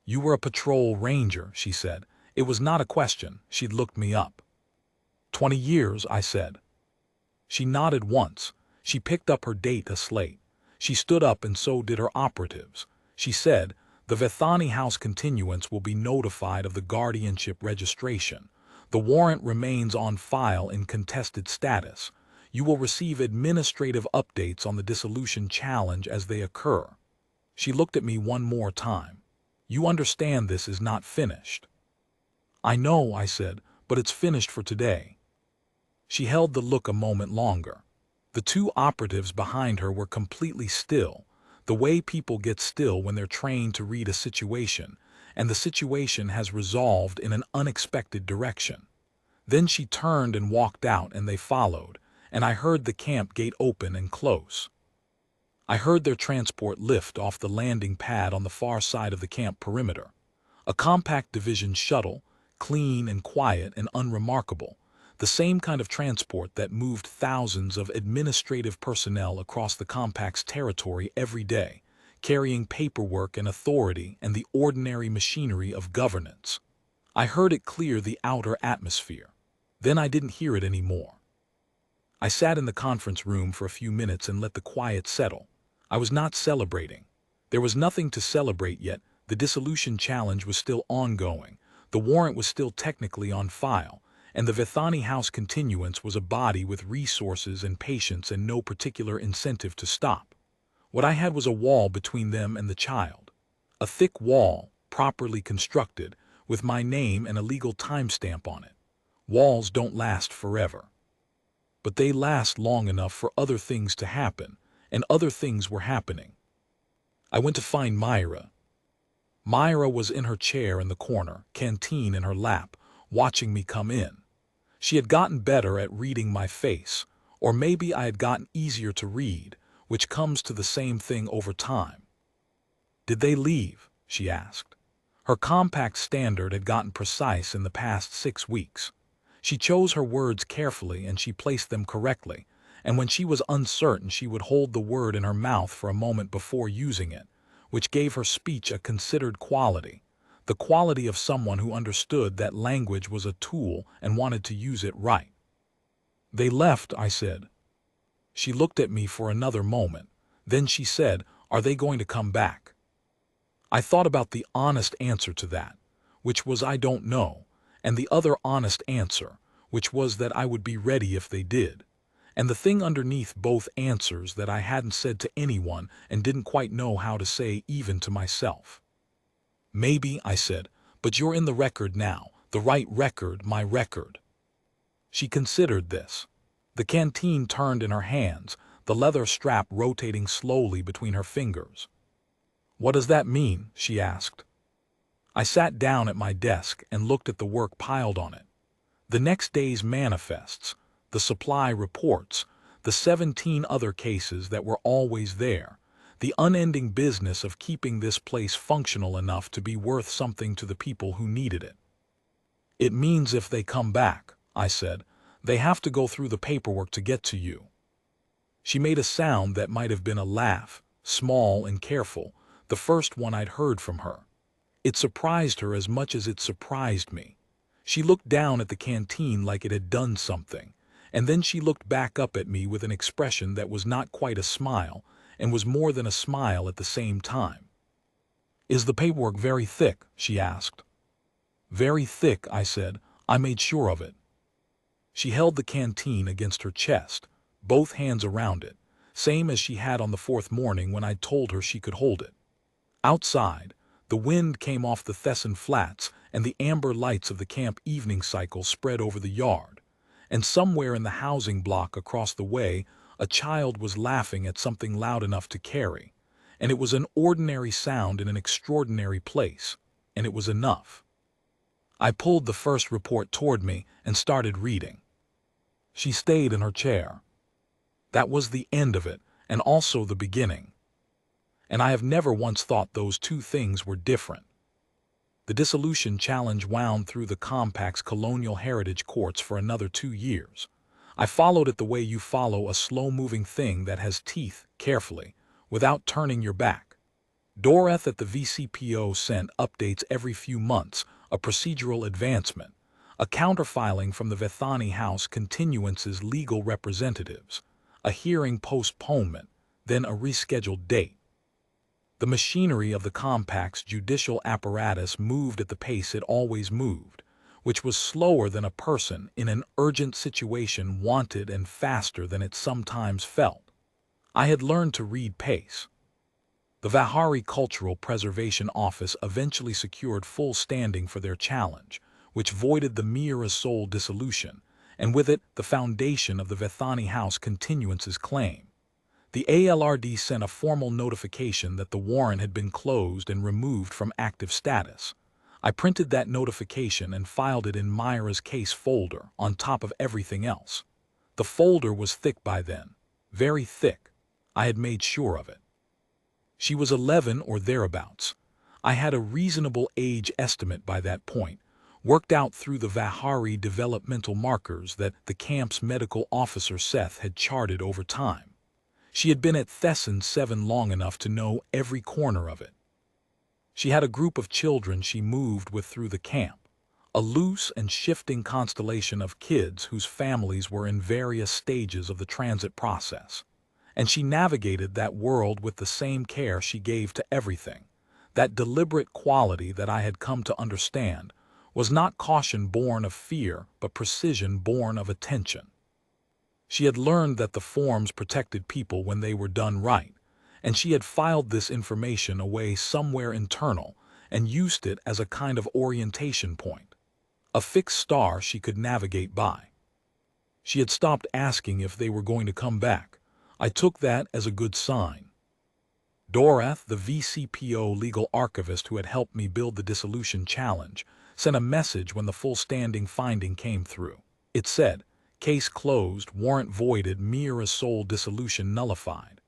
You were a patrol ranger, she said. It was not a question. She'd looked me up. 20 years, I said. She nodded once. She picked up her data slate. She stood up and so did her operatives. She said, the Vethani House continuance will be notified of the guardianship registration. The warrant remains on file in contested status. You will receive administrative updates on the dissolution challenge as they occur. She looked at me one more time. You understand this is not finished. I know, I said, but it's finished for today. She held the look a moment longer. The two operatives behind her were completely still, the way people get still when they're trained to read a situation, and the situation has resolved in an unexpected direction. Then she turned and walked out and they followed, and I heard the camp gate open and close. I heard their transport lift off the landing pad on the far side of the camp perimeter. A compact division shuttle, clean and quiet and unremarkable, the same kind of transport that moved thousands of administrative personnel across the compact's territory every day, carrying paperwork and authority and the ordinary machinery of governance. I heard it clear the outer atmosphere. Then I didn't hear it anymore. I sat in the conference room for a few minutes and let the quiet settle. I was not celebrating. There was nothing to celebrate yet. The dissolution challenge was still ongoing. The warrant was still technically on file, and the Vethani House continuance was a body with resources and patience and no particular incentive to stop. What I had was a wall between them and the child. A thick wall, properly constructed, with my name and a legal timestamp on it. Walls don't last forever. But they last long enough for other things to happen, and other things were happening. I went to find Myra. Myra was in her chair in the corner, canteen in her lap, watching me come in. She had gotten better at reading my face, or maybe I had gotten easier to read, which comes to the same thing over time. Did they leave? She asked. Her compact standard had gotten precise in the past 6 weeks. She chose her words carefully and she placed them correctly, and when she was uncertain she would hold the word in her mouth for a moment before using it, which gave her speech a considered quality, the quality of someone who understood that language was a tool and wanted to use it right. They left, I said. She looked at me for another moment. Then she said, are they going to come back? I thought about the honest answer to that, which was I don't know, and the other honest answer, which was that I would be ready if they did, and the thing underneath both answers that I hadn't said to anyone and didn't quite know how to say even to myself. Maybe, I said, but you're in the record now, the right record, my record. She considered this. The canteen turned in her hands, the leather strap rotating slowly between her fingers. What does that mean? She asked. I sat down at my desk and looked at the work piled on it. The next day's manifests, the supply reports, the 17 other cases that were always there, the unending business of keeping this place functional enough to be worth something to the people who needed it. It means if they come back, I said, they have to go through the paperwork to get to you. She made a sound that might have been a laugh, small and careful, the first one I'd heard from her. It surprised her as much as it surprised me. She looked down at the canteen like it had done something, and then she looked back up at me with an expression that was not quite a smile, and was more than a smile at the same time. Is the paperwork very thick? She asked. Very thick, I said. I made sure of it. She held the canteen against her chest, both hands around it, same as she had on the 4th morning when I'd told her she could hold it. Outside, the wind came off the Thesson Flats and the amber lights of the camp evening cycle spread over the yard, and somewhere in the housing block across the way a child was laughing at something loud enough to carry, and it was an ordinary sound in an extraordinary place, and it was enough. I pulled the first report toward me and started reading. She stayed in her chair. That was the end of it, and also the beginning. And I have never once thought those two things were different. The dissolution challenge wound through the compact's colonial heritage courts for another 2 years. I followed it the way you follow a slow-moving thing that has teeth, carefully, without turning your back. Doreth at the VCPO sent updates every few months, a procedural advancement, a counterfiling from the Vethani House continuance's legal representatives, a hearing postponement, then a rescheduled date. The machinery of the compact's judicial apparatus moved at the pace it always moved, which was slower than a person in an urgent situation wanted and faster than it sometimes felt. I had learned to read pace. The Vihari Cultural Preservation Office eventually secured full standing for their challenge, which voided the Mira Soul dissolution, and with it the foundation of the Vethani House continuance's claim. The ALRD sent a formal notification that the warrant had been closed and removed from active status. I printed that notification and filed it in Myra's case folder on top of everything else. The folder was thick by then, very thick. I had made sure of it. She was 11 or thereabouts. I had a reasonable age estimate by that point, worked out through the Vihari developmental markers that the camp's medical officer Seth had charted over time. She had been at Thesson 7 long enough to know every corner of it. She had a group of children she moved with through the camp, a loose and shifting constellation of kids whose families were in various stages of the transit process. And she navigated that world with the same care she gave to everything. That deliberate quality that I had come to understand was not caution born of fear, but precision born of attention. She had learned that the forms protected people when they were done right, and she had filed this information away somewhere internal and used it as a kind of orientation point, a fixed star she could navigate by. She had stopped asking if they were going to come back. I took that as a good sign. Doreth, the VCPO legal archivist who had helped me build the dissolution challenge, sent a message when the full standing finding came through. It said, "Case closed, warrant voided, Mira Soul dissolution nullified.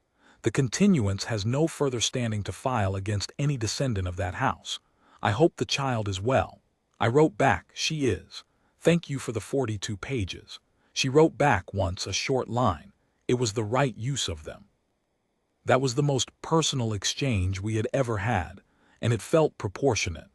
The continuance has no further standing to file against any descendant of that house. I hope the child is well." I wrote back, "She is. Thank you for the 42 pages." She wrote back once a short line. It was the right use of them. That was the most personal exchange we had ever had, and it felt proportionate.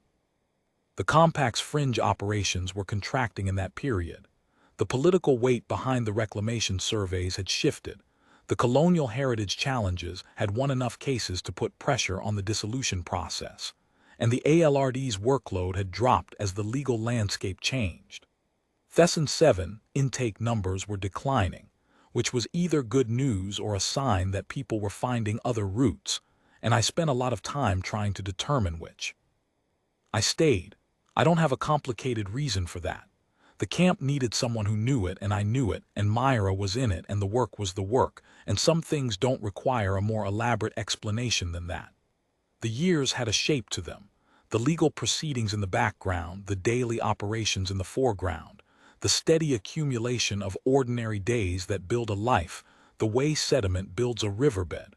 The compact's fringe operations were contracting in that period. The political weight behind the reclamation surveys had shifted. The colonial heritage challenges had won enough cases to put pressure on the dissolution process, and the ALRD's workload had dropped as the legal landscape changed. Thesson 7 intake numbers were declining, which was either good news or a sign that people were finding other routes, and I spent a lot of time trying to determine which. I stayed. I don't have a complicated reason for that. The camp needed someone who knew it, and I knew it, and Myra was in it, and the work was the work, and some things don't require a more elaborate explanation than that. The years had a shape to them, the legal proceedings in the background, the daily operations in the foreground, the steady accumulation of ordinary days that build a life, the way sediment builds a riverbed,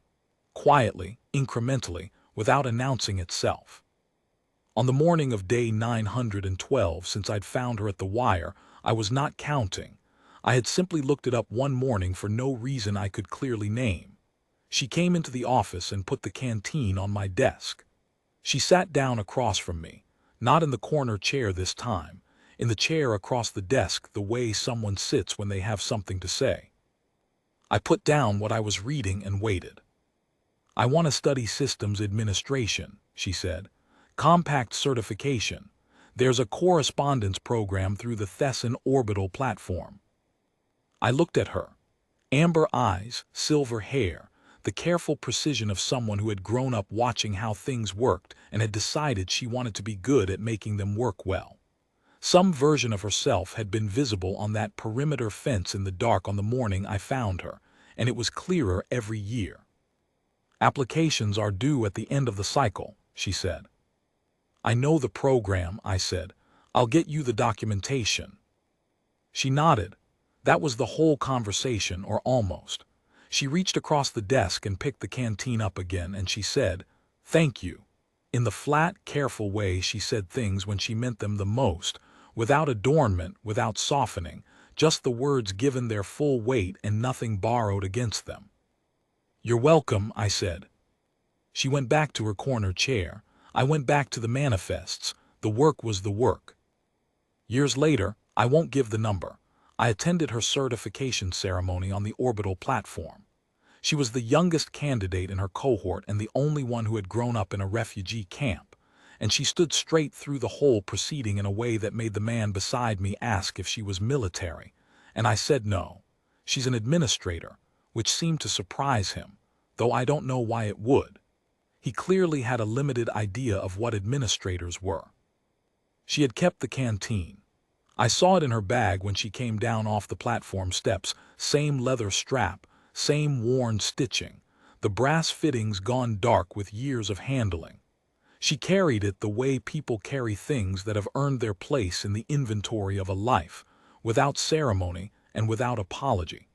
quietly, incrementally, without announcing itself. On the morning of day 912, since I'd found her at the wire, I was not counting. I had simply looked it up one morning for no reason I could clearly name. She came into the office and put the canteen on my desk. She sat down across from me, not in the corner chair this time, in the chair across the desk the way someone sits when they have something to say. I put down what I was reading and waited. "I want to study systems administration," she said. "Compact certification. There's a correspondence program through the Thesson orbital platform." I looked at her. Amber eyes, silver hair, the careful precision of someone who had grown up watching how things worked and had decided she wanted to be good at making them work well. Some version of herself had been visible on that perimeter fence in the dark on the morning I found her, and it was clearer every year. "Applications are due at the end of the cycle," she said. "I know the program," I said. "I'll get you the documentation." She nodded. That was the whole conversation, or almost. She reached across the desk and picked the canteen up again, and she said, "Thank you." In the flat, careful way she said things when she meant them the most, without adornment, without softening, just the words given their full weight and nothing borrowed against them. "You're welcome," I said. She went back to her corner chair. I went back to the manifests. The work was the work. Years later, I won't give the number, I attended her certification ceremony on the orbital platform. She was the youngest candidate in her cohort and the only one who had grown up in a refugee camp, and she stood straight through the whole proceeding in a way that made the man beside me ask if she was military, and I said no. She's an administrator, which seemed to surprise him, though I don't know why it would. He clearly had a limited idea of what administrators were. She had kept the canteen. I saw it in her bag when she came down off the platform steps, same leather strap, same worn stitching, the brass fittings gone dark with years of handling. She carried it the way people carry things that have earned their place in the inventory of a life, without ceremony and without apology.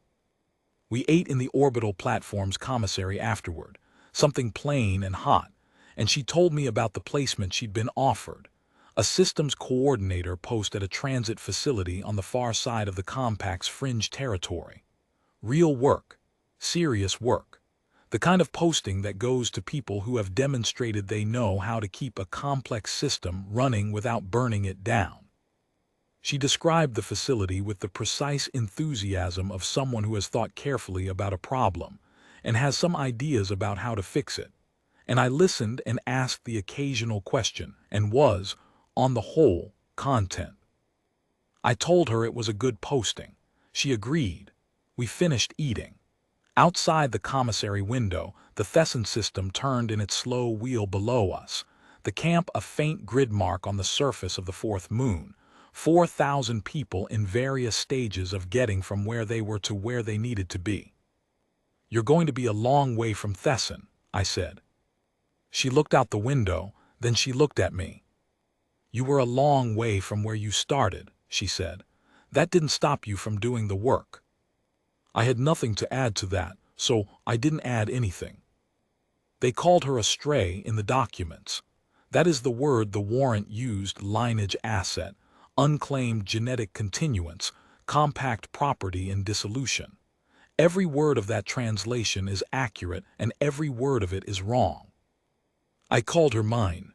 We ate in the orbital platform's commissary afterward, something plain and hot, and she told me about the placement she'd been offered, a systems coordinator post at a transit facility on the far side of the compact's fringe territory. Real work, serious work, the kind of posting that goes to people who have demonstrated they know how to keep a complex system running without burning it down. She described the facility with the precise enthusiasm of someone who has thought carefully about a problem and has some ideas about how to fix it. And I listened and asked the occasional question and was, on the whole, content. I told her it was a good posting. She agreed. We finished eating. Outside the commissary window, the Thesson system turned in its slow wheel below us, the camp a faint grid mark on the surface of the fourth moon, 4,000 people in various stages of getting from where they were to where they needed to be. "You're going to be a long way from Thesson," I said. She looked out the window, then she looked at me. "You were a long way from where you started," she said. "That didn't stop you from doing the work." I had nothing to add to that, so I didn't add anything. They called her a stray in the documents. That is the word the warrant used: lineage asset, unclaimed genetic continuance, compact property in dissolution. Every word of that translation is accurate and every word of it is wrong. I called her mine.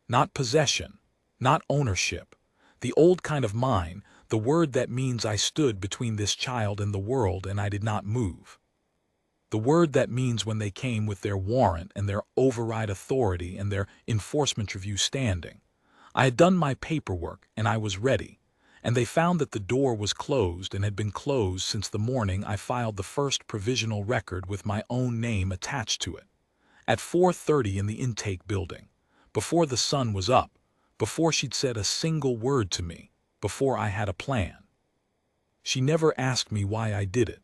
Not possession, not ownership. The old kind of mine, the word that means I stood between this child and the world and I did not move. The word that means when they came with their warrant and their override authority and their enforcement review standing, I had done my paperwork and I was ready, and they found that the door was closed and had been closed since the morning I filed the first provisional record with my own name attached to it. At 4:30 in the intake building, before the sun was up, before she'd said a single word to me, before I had a plan. She never asked me why I did it.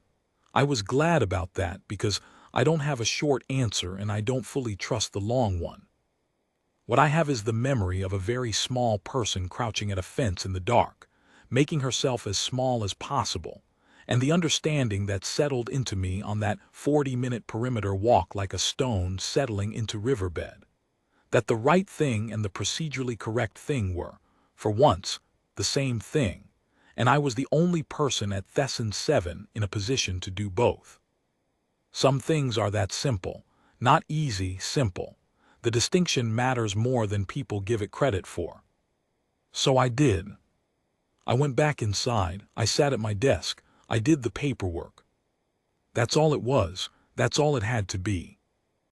I was glad about that because I don't have a short answer and I don't fully trust the long one. What I have is the memory of a very small person crouching at a fence in the dark, making herself as small as possible, and the understanding that settled into me on that 40-minute perimeter walk like a stone settling into riverbed. That the right thing and the procedurally correct thing were, for once, the same thing, and I was the only person at Thesson 7 in a position to do both. Some things are that simple, not easy, simple. The distinction matters more than people give it credit for. So I did. I went back inside, I sat at my desk, I did the paperwork. That's all it was, that's all it had to be.